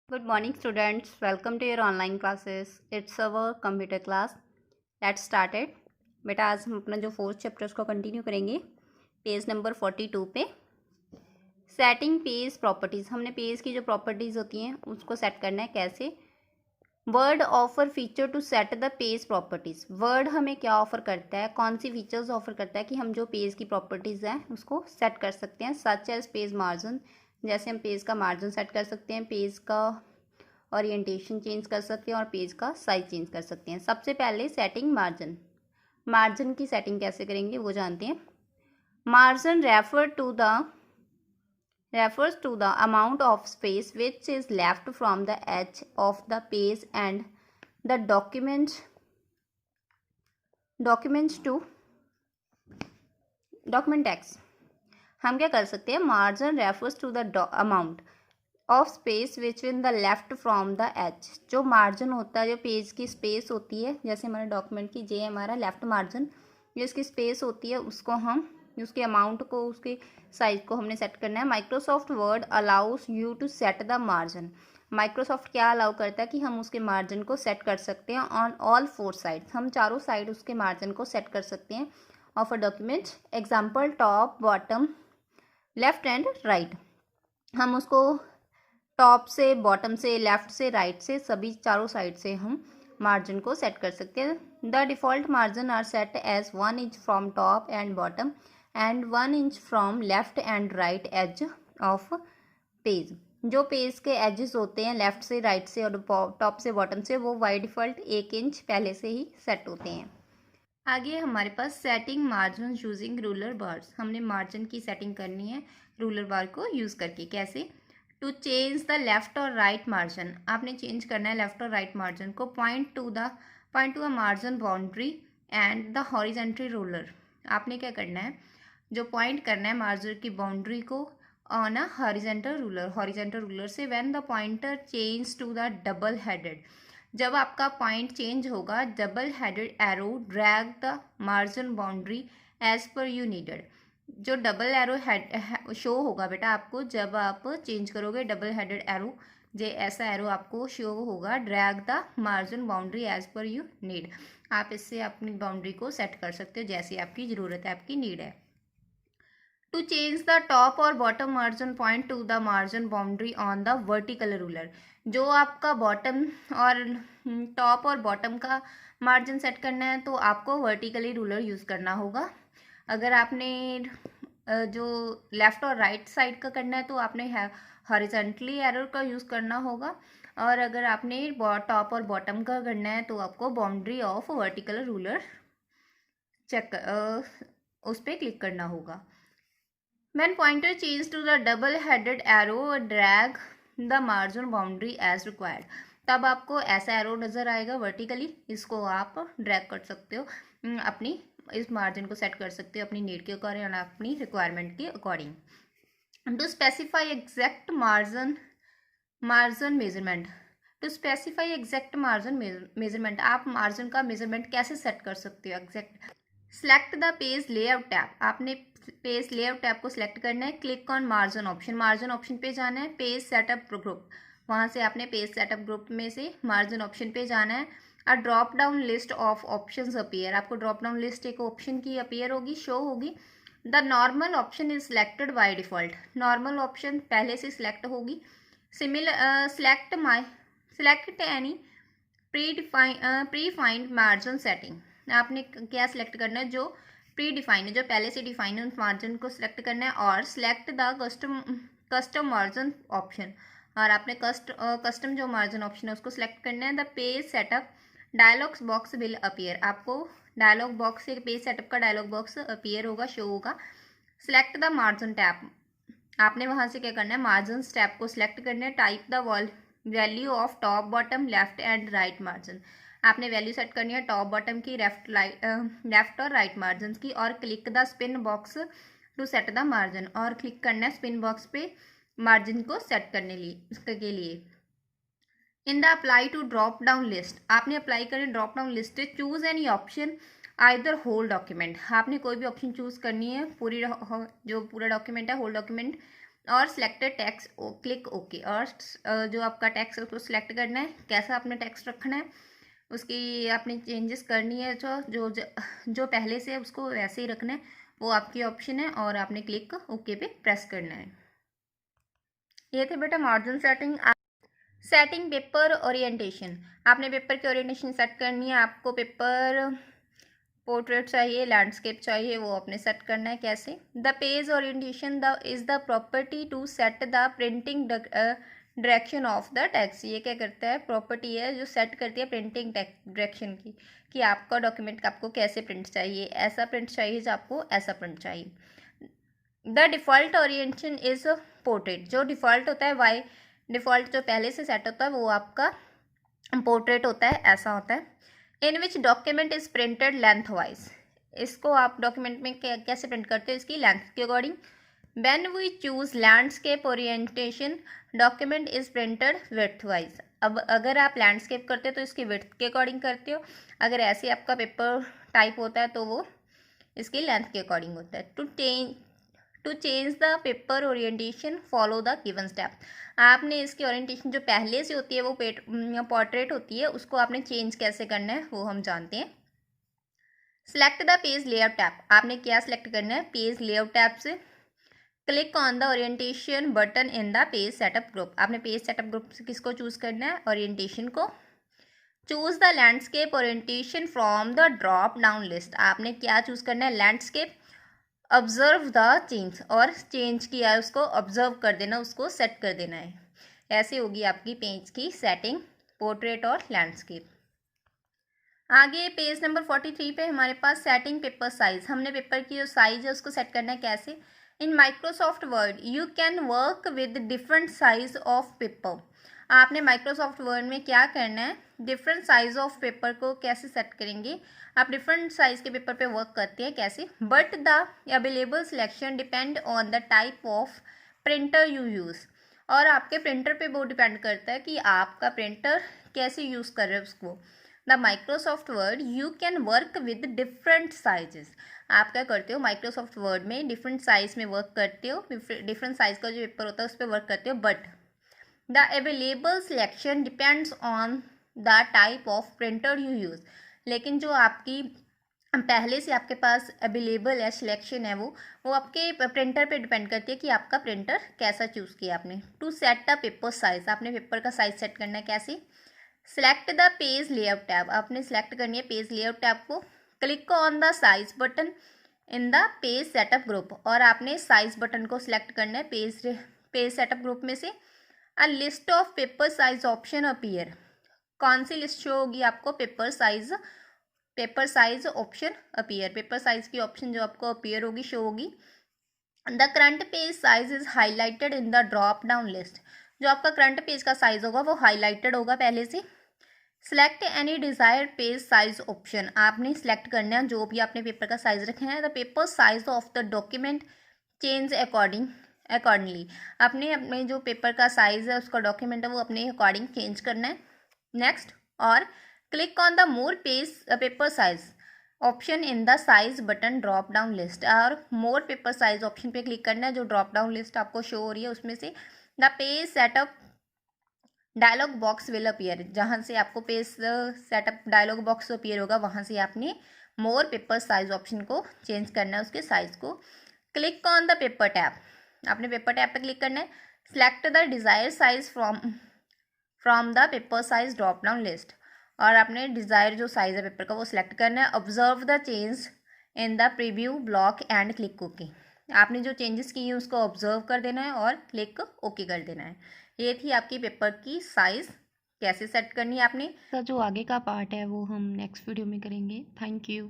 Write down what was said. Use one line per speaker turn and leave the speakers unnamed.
Good morning, students. Welcome to your online classes. It's our computer class. Let's start it. बेटा आज हम अपना जो फोर्थ चैप्टर उसको कंटिन्यू करेंगे पेज नंबर 42 पे। सेटिंग पेज प्रॉपर्टीज़, हमने पेज की जो प्रॉपर्टीज़ होती हैं उसको सेट करना है। कैसे? Word offer feature to set the page properties. Word हमें क्या ऑफर करता है, कौन सी फीचर्स ऑफर करता है कि हम जो पेज की प्रॉपर्टीज़ हैं उसको सेट कर सकते हैं। सच एज पेज मार्जिन, जैसे हम पेज का मार्जिन सेट कर सकते हैं, पेज का ओरिएंटेशन चेंज कर सकते हैं और पेज का साइज चेंज कर सकते हैं। सबसे पहले सेटिंग मार्जिन। मार्जिन की सेटिंग कैसे करेंगे वो जानते हैं। Margin refers to the amount of space which is left from the edge of the page and the documents to document text। हम क्या कर सकते हैं, margin refers to the amount of space which in the left from the edge. जो margin होता है, जो page की स्पेस होती है, जैसे हमारे डॉक्यूमेंट की जे हमारा लेफ्ट मार्जिन, जो इसकी स्पेस होती है उसको हम उसके अमाउंट को, उसके साइज को हमने सेट करना है। Microsoft Word allows you to set the margin. Microsoft क्या अलाउ करता है कि हम उसके मार्जिन को सेट कर सकते हैं ऑन ऑल 4 साइड्स। हम चारों साइड उसके मार्जिन को सेट कर सकते हैं of a document. Example top, bottom, left and right. हम उसको टॉप से, बॉटम से, लेफ्ट से, राइट से, सभी चारों साइड से हम मार्जिन को सेट कर सकते हैं। The default margin are set as 1 inch from top and bottom and 1 inch from left and right edge of page. जो पेज के एजेस होते हैं लेफ्ट से, राइट से और टॉप से, बॉटम से, वो बाय डिफ़ॉल्ट 1 इंच पहले से ही सेट होते हैं। आगे हमारे पास setting margin using ruler bars. हमने मार्जिन की सेटिंग करनी है रूलर बार को यूज़ करके। कैसे? टू चेंज द लेफ्ट और राइट मार्जिन, आपने चेंज करना है लेफ्ट और राइट मार्जिन को। Point to a margin boundary and the horizontal ruler. आपने क्या करना है, जो पॉइंट करना है मार्जिन की बाउंड्री को ऑन अ हॉरिजेंटल रूलर से। When the pointer change to the double headed, जब आपका पॉइंट चेंज होगा, double headed arrow drag the margin boundary edge पर यू नीडेड। जो डबल एरो हेड शो होगा बेटा आपको जब आप चेंज करोगे, डबल हेडेड एरो, जे ऐसा एरो आपको शो होगा, drag the margin boundary edge पर यू नीड। आप इससे अपनी बाउंड्री को सेट कर सकते हो जैसी आपकी ज़रूरत है, आपकी नीड है। टू चेंज द टॉप और bottom margin, point two the margin boundary on the vertical ruler. जो आपका बॉटम और टॉप और बॉटम का मार्जिन सेट करना है तो आपको वर्टिकली रूलर यूज़ करना होगा। अगर आपने जो लेफ़्ट और राइट साइड का करना है तो आपने हॉरिजॉन्टली एरो का यूज़ करना होगा। और अगर आपने टॉप और बॉटम का करना है तो आपको boundary of vertical ruler check उस पर क्लिक करना होगा। When pointer changes to the double-headed arrow, drag the margin boundary as required। तब आपको ऐसा एरो नज़र आएगा वर्टिकली, इसको आप ड्रैग कर सकते हो, अपनी इस मार्जिन को सेट कर सकते हो अपनी नीड के अकॉर्डिंग और अपनी रिक्वायरमेंट के according. To specify exact margin measurement. To specify exact margin measurement, आप मार्जिन का मेजरमेंट कैसे सेट कर सकते हो exact. Select the page layout tab, आपने पेज लेआउट टैब को सिलेक्ट करना है। Click on margin option, margin option पे जाना है। पेज सेटअप ग्रुप, वहाँ से आपने पेज सेटअप ग्रुप में से मार्जिन ऑप्शन पे जाना है। A drop down list of options appear, आपको ड्रॉप डाउन लिस्ट एक ऑप्शन की अपीयर होगी, शो होगी। The normal option is selected by default, normal option पहले से सिलेक्ट होगी। Select any pre find margin setting, आपने क्या सिलेक्ट करना है, जो प्री डिफाइन है, जो पहले से डिफाइन है, उस मार्जिन को सिलेक्ट करना है। और select the custom margin option, और आपने कस्टम जो मार्जिन ऑप्शन है उसको सिलेक्ट करना है। The page setup dialogues box will appear, आपको डायलॉग बॉक्स से पेज सेटअप का डायलॉग बॉक्स अपीयर होगा, शो होगा। सिलेक्ट द मार्जिन टैब, आपने वहाँ से क्या करना है, मार्जिन टैब को सिलेक्ट करना है। Type the value of top, bottom, left and right margin, आपने वैल्यू सेट करनी है टॉप बॉटम की, लेफ्ट और राइट मार्जिन की। और click the spin box to set the margin, और क्लिक करना है स्पिन बॉक्स पे मार्जिन को सेट करने के लिए। In the apply to drop down list, आपने अप्लाई करें drop down list, choose any option either whole document, आपने कोई भी ऑप्शन चूज करनी है, जो पूरा डॉक्यूमेंट है, होल डॉक्यूमेंट और सिलेक्टेड टेक्स्ट क्लिक ओके। और जो आपका टेक्स्ट है उसको सिलेक्ट करना है, कैसा आपने टेक्स्ट रखना है, उसकी आपने चेंजेस करनी है, जो पहले से है उसको वैसे ही रखना है, वो आपकी ऑप्शन है। और आपने क्लिक ओके पे प्रेस करना है। ये थे बेटा margin setting. Setting paper orientation, आपने पेपर की ओरिएंटेशन सेट करनी है। आपको पेपर पोर्ट्रेट चाहिए, लैंडस्केप चाहिए, वो आपने सेट करना है। कैसे? The page orientation is the property to set the printing direction of the text. ये क्या करता है? प्रॉपर्टी है जो सेट करती है प्रिंटिंग डायरेक्शन की, कि आपका डॉक्यूमेंट आपको कैसे प्रिंट चाहिए, ऐसा प्रिंट चाहिए जो आपको ऐसा प्रिंट चाहिए। The default orientation is portrait, जो डिफ़ॉल्ट होता है बाय डिफ़ॉल्ट जो पहले से सेट होता है वो आपका पोर्ट्रेट होता है, ऐसा होता है। In which document is printed lengthwise, इसको आप डॉक्यूमेंट में कैसे प्रिंट करते हो? इसकी लेंथ के according. When we choose landscape orientation document is printed width wise. अब अगर आप लैंडस्केप करते हो तो इसकी विड्थ के अकॉर्डिंग करते हो, अगर ऐसे आपका पेपर टाइप होता है तो वो इसकी लेंथ के अकॉर्डिंग होता है। To change the paper orientation follow the given step, आपने इसकी ओरिएंटेशन जो पहले से होती है वो पोर्ट्रेट होती है, उसको आपने चेंज कैसे करना है वो हम जानते हैं। Select the page layout tab, आपने क्या सिलेक्ट करना है? पेज लेआउट टैब से click on the orientation button in the page setup group, आपने पेज सेटअप ग्रुप से किसको चूज करना है? ओरिएंटेशन को। Choose the landscape orientation from the drop down list, आपने क्या चूज करना है? लैंडस्केप। ऑब्जर्व द चेंज, और चेंज किया है उसको ऑब्जर्व कर देना, उसको सेट कर देना है। ऐसे होगी आपकी पेज की सेटिंग, पोर्ट्रेट और लैंडस्केप। आगे पेज नंबर 43 पे हमारे पास सेटिंग पेपर साइज, हमने पेपर की जो साइज है उसको सेट करना है। कैसे? In Microsoft word you can work with different size of paper, आपने माइक्रोसॉफ्ट वर्ड में क्या करना है? डिफरेंट साइज ऑफ पेपर को कैसे सेट करेंगे? आप डिफरेंट साइज के पेपर पे वर्क करते हैं। कैसे? But the available selection depend on the type of printer you use, और आपके प्रिंटर पे वो डिपेंड करता है कि आपका प्रिंटर कैसे यूज़ कर रहे हो उसको। The Microsoft word you can work with different sizes, आप क्या करते हो? माइक्रोसॉफ्ट वर्ड में डिफरेंट साइज में वर्क करते हो, डिफरेंट साइज का जो पेपर होता है उस पर वर्क करते हो। But the available selection depends on the type of printer you use, लेकिन जो आपकी पहले से आपके पास अवेलेबल है सिलेक्शन है वो आपके प्रिंटर पे डिपेंड करती है कि आपका प्रिंटर कैसा चूज़ किया आपने। To set the paper size, आपने पेपर का साइज सेट करना है। कैसे? Select the page layout tab, आपने सिलेक्ट करनी है पेज लेआउट टैब को। Click on the size button in the page setup group, और आपने साइज बटन को सिलेक्ट करना है पेज सेटअप ग्रुप में से। A list of paper size option appear, कौन सी लिस्ट शो होगी आपको? Paper size option appear, paper size की ऑप्शन जो आपको अपीयर होगी, शो होगी। The current page size is highlighted in the drop down list, जो आपका करंट पेज का साइज होगा वो हाईलाइटेड होगा पहले से। Select any desired page size option, आपने सिलेक्ट करना है जो भी आपने पेपर का साइज रखना है। The paper size of the document change accordingly, आपने अपने जो पेपर का साइज है उसका डॉक्यूमेंट है वो अपने अकॉर्डिंग चेंज करना है। नेक्स्ट, और click on the more paper size option in the size button drop down list, और मोर पेपर साइज ऑप्शन पे क्लिक करना है जो ड्रॉप डाउन लिस्ट आपको शो हो रही है उसमें से। The page setup dialog box will appear, जहाँ से आपको page setup dialog box appear होगा वहाँ से आपने मोर पेपर साइज ऑप्शन को चेंज करना है, उसके साइज को। Click on the paper tab, आपने पेपर टैब पे क्लिक करना है। Select the desire size from the paper size drop down list, और आपने डिजायर जो साइज है पेपर का वो सिलेक्ट करना है। Observe the change in the preview block and click okay, आपने जो चेंजेस किए हैं उसको ऑब्जर्व कर देना है और क्लिक ओके कर देना है। ये थी आपकी पेपर की साइज कैसे सेट करनी है आपने। तो जो आगे का पार्ट है वो हम नेक्स्ट वीडियो में करेंगे। Thank you.